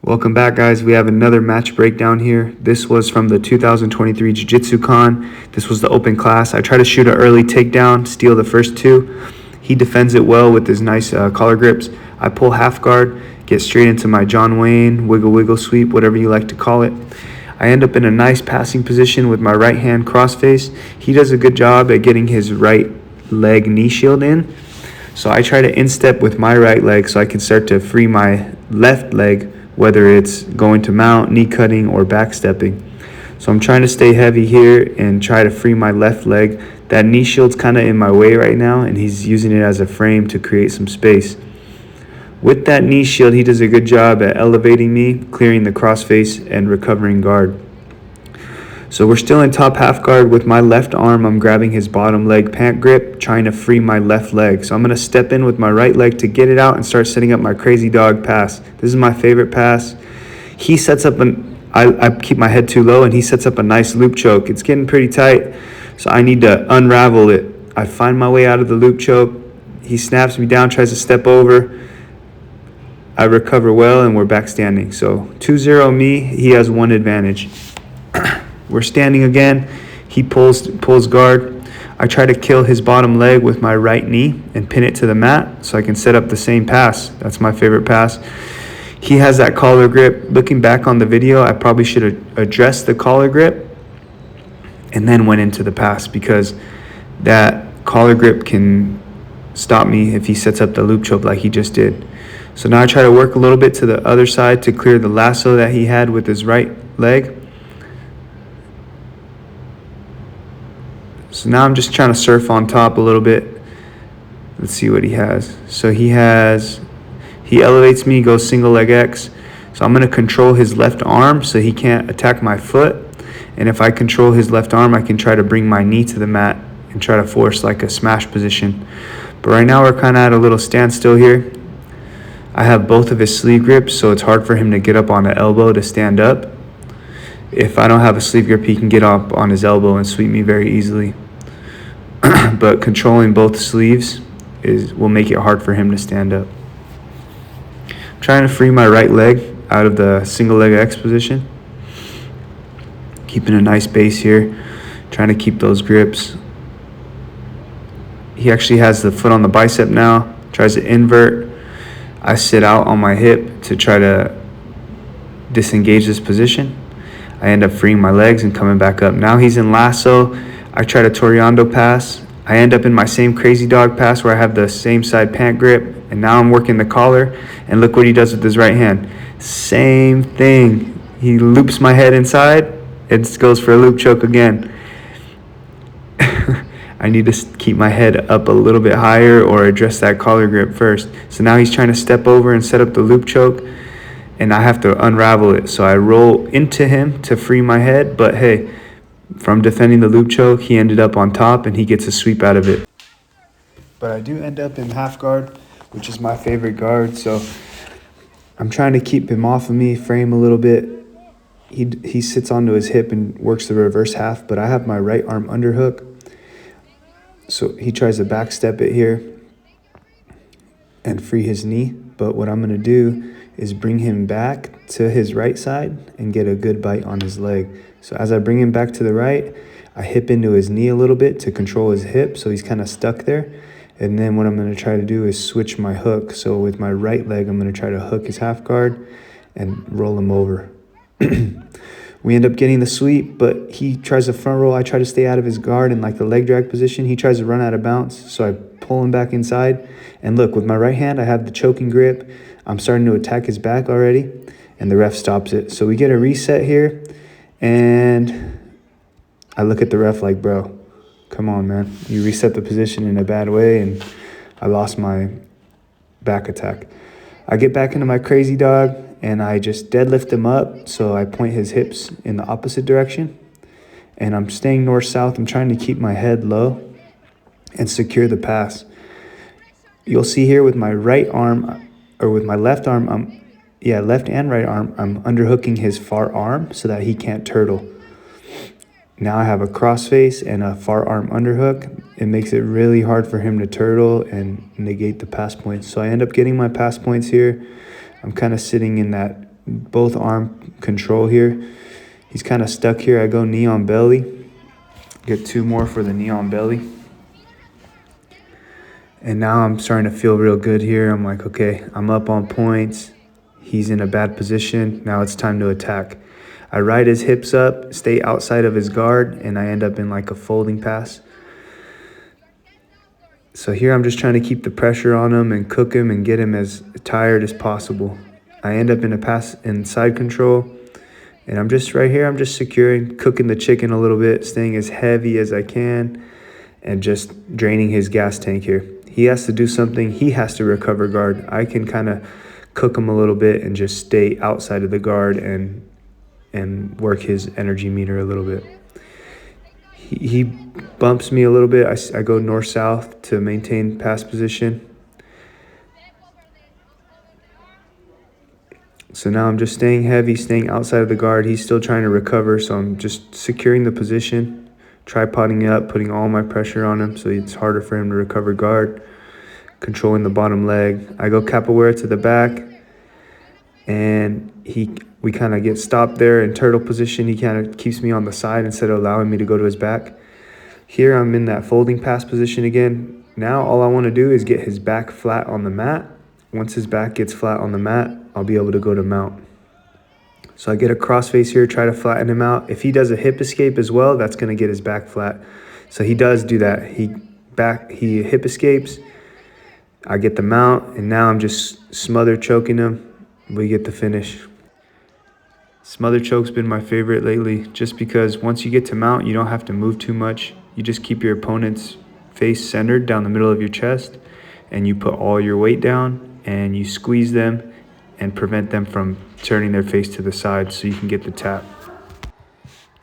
Welcome back, guys. We have another match breakdown here. This was from the 2023 Jiu-Jitsu Con. This was the open class. I try to shoot an early takedown, steal the first two. He defends it well with his nice collar grips. I pull half guard, get straight into my John Wayne wiggle sweep, whatever you like to call it. I end up in a nice passing position with my right hand crossface. He does a good job at getting his right leg knee shield in. So I try to instep with my right leg so I can start to free my left leg, whether it's going to mount, knee cutting, or backstepping. So I'm trying to stay heavy here and try to free my left leg. That knee shield's kind of in my way right now, and he's using it as a frame to create some space. With that knee shield, he does a good job at elevating me, clearing the crossface, and recovering guard. So we're still in top half guard. With my left arm, I'm grabbing his bottom leg pant grip, trying to free my left leg. So I'm going to step in with my right leg to get it out and start setting up my crazy dog pass. This is my favorite pass. He sets up I keep my head too low, and he sets up a nice loop choke. It's getting pretty tight, so I need to unravel it. I find my way out of the loop choke. He snaps me down, tries to step over. I recover well, and we're back standing. So 2-0 me. He has one advantage. We're standing again. He pulls guard. I try to kill his bottom leg with my right knee and pin it to the mat so I can set up the same pass. That's my favorite pass. He has that collar grip. Looking back on the video, I probably should have addressed the collar grip and then went into the pass, because that collar grip can stop me if he sets up the loop choke like he just did. So now I try to work a little bit to the other side to clear the lasso that he had with his right leg. So now I'm just trying to surf on top a little bit. Let's see what he has. So he elevates me, goes single leg X. So I'm going to control his left arm so he can't attack my foot. And if I control his left arm, I can try to bring my knee to the mat and try to force like a smash position. But right now we're kind of at a little standstill here. I have both of his sleeve grips, so it's hard for him to get up on the elbow to stand up. If I don't have a sleeve grip, he can get up on his elbow and sweep me very easily. But controlling both sleeves will make it hard for him to stand up. I'm trying to free my right leg out of the single leg X position. Keeping a nice base here. Trying to keep those grips. He actually has the foot on the bicep now. Tries to invert. I sit out on my hip to try to disengage this position. I end up freeing my legs and coming back up. Now he's in lasso. I try to Toriando pass. I end up in my same crazy dog pass where I have the same side pant grip. And now I'm working the collar. And look what he does with his right hand. Same thing. He loops my head inside. It goes for a loop choke again. I need to keep my head up a little bit higher or address that collar grip first. So now he's trying to step over and set up the loop choke. And I have to unravel it. So I roll into him to free my head. But hey, from defending the loop choke, he ended up on top and he gets a sweep out of it. But I do end up in half guard, which is my favorite guard. So I'm trying to keep him off of me, frame a little bit. He sits onto his hip and works the reverse half, but I have my right arm underhook. So he tries to backstep it here and free his knee. But what I'm going to do is bring him back to his right side and get a good bite on his leg. So as I bring him back to the right, I hip into his knee a little bit to control his hip, so he's kind of stuck there. And then what I'm going to try to do is switch my hook. So with my right leg, I'm going to try to hook his half guard and roll him over. We end up getting the sweep, but he tries to front roll. I try to stay out of his guard in like the leg drag position. He tries to run out of bounds, so I pull him back inside. And look, with my right hand, I have the choking grip. I'm starting to attack his back already, and the ref stops it. So we get a reset here, and I look at the ref like, bro, come on, man. You reset the position in a bad way, and I lost my back attack. I get back into my crazy dog, and I just deadlift him up, so I point his hips in the opposite direction. And I'm staying north-south. I'm trying to keep my head low and secure the pass. You'll see here with my right arm, or with my left arm, left and right arm, I'm underhooking his far arm so that he can't turtle. Now I have a crossface and a far arm underhook. It makes it really hard for him to turtle and negate the pass points. So I end up getting my pass points here. I'm kind of sitting in that both arm control here. He's kind of stuck here. I go knee on belly. Get 2 more for the knee on belly. And now I'm starting to feel real good here. I'm like, okay, I'm up on points. He's in a bad position. Now it's time to attack. I ride his hips up, stay outside of his guard, and I end up in like a folding pass. So here I'm just trying to keep the pressure on him and cook him and get him as tired as possible. I end up in a pass in side control, and I'm just right here. I'm just securing, cooking the chicken a little bit, staying as heavy as I can, and just draining his gas tank here. He has to do something. He has to recover guard. I can kind of cook him a little bit and just stay outside of the guard and work his energy meter a little bit. He bumps me a little bit. I go north-south to maintain pass position. So now I'm just staying heavy, staying outside of the guard. He's still trying to recover, so I'm just securing the position, tripoding up, putting all my pressure on him so it's harder for him to recover guard, controlling the bottom leg. I go capoeira to the back, and we kind of get stopped there in turtle position. He kind of keeps me on the side instead of allowing me to go to his back. Here I'm in that folding pass position again. Now all I want to do is get his back flat on the mat. Once his back gets flat on the mat, I'll be able to go to mount. So I get a crossface here, try to flatten him out. If he does a hip escape as well, that's going to get his back flat. So he does do that. He hip escapes. I get the mount, and now I'm just smother choking him. We get the finish. Smother choke's been my favorite lately, just because once you get to mount, you don't have to move too much. You just keep your opponent's face centered down the middle of your chest, and you put all your weight down, and you squeeze them and prevent them from turning their face to the side so you can get the tap.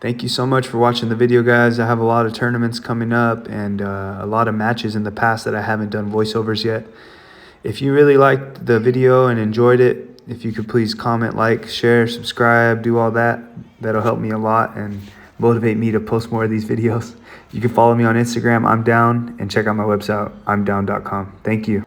Thank you so much for watching the video, guys. I have a lot of tournaments coming up and a lot of matches in the past that I haven't done voiceovers yet. If you really liked the video and enjoyed it, if you could please comment, like, share, subscribe, do all that. That'll help me a lot and motivate me to post more of these videos. You can follow me on Instagram, I'm Down, and check out my website, imdown.com. Thank you.